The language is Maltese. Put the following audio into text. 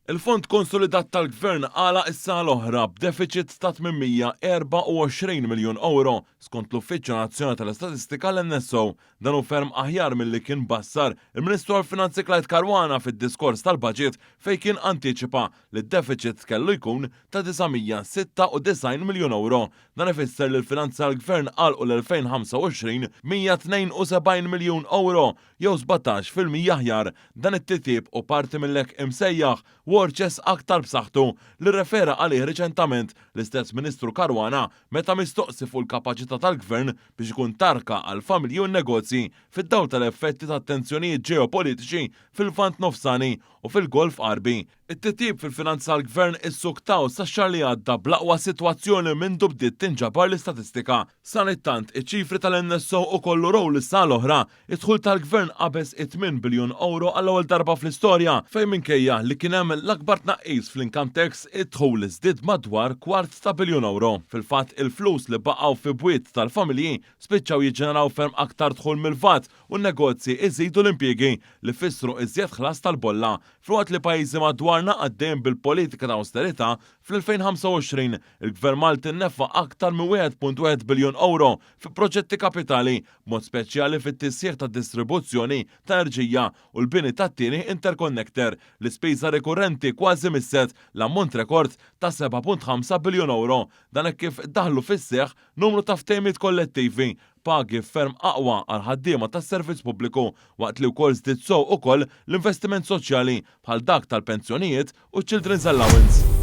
Il-Fond Konsolidat tal-Gvern għala issa l-oħra b'deficit ta' 824 miljun euro skont l-Uffiċċju Nazzjonali tal-Istatistika l-NSO. Dan hu ferm aħjar milli kien bassar il-Ministru għall-Finanzi Clyde Caruana fid-diskors tal-Baġit fejn kien antiċipa li d-deficit kellu jkun ta' 996 miljun euro. Dan ifisser li l-finanzi tal-Gvern għalqu l-2025 172 miljun euro jew 17% aħjar. Dan it-titjib u parti mill-hekk imsejjaħ war chest aktar b'saħħtu li rrefera għalih riċentament l-istess Ministru Caruana meta mistoqsi fuq il-kapaċità tal-Gvern biex ikun tarka għal familji u negozji fid-dawl tal-effetti ta' tensjonijiet ġeopolitiċi fil-Lvant Nofsani u fil-Golf Qarbi. It-titjib fil-finanza tal-Gvern issuktaw sa' li għadda bl-aqwa sitwazzjoni minn bdiet tinġabar l-istatistika. Sanittant, iċ-ċifri tal-NSO u kollu row l-issa l-oħra, id-dħul tal-Gvern qabeż 8 biljun euro għall-ewwel darba fl-istorja fejn minkejja li kien hemm l-akbar tnaqqis fl-income tax id-dħul iżdied madwar kwart ta' biljun euro. Fil-fatt il-flus li baqgħu fi bwiet tal-familji spiċċaw jiġġeneraw ferm aktar dħul mill-VAT u n-negozji iżidu l-impjiegi li fissru iżjed ħlas tal-bolla. F'waqt li pajjiżi madwarna għaddejjem bil-politika ta' austerità, fl-2025 il-Gvern Malti neffa aktar minn 1.1 biljun euro fi proġetti kapitali, mod speċjali fit-tisjieħ ta' distribuzzjoni ta' enerġija u l-bini tat-tieni interconnector. L-ispiża rekurrenti kważi misset l-ammont rekord ta' 7.5 biljun euro. Dan hekk kif daħlu fis-seħħ numru ta' ftehimiet kollettivi pagi ferm aqwa għal ħaddiema tas-servizz pubbliku waqt li wkoll żdied sew ukoll l-investiment soċjali bħal dak tal-pensjonijiet u Children's Allowance.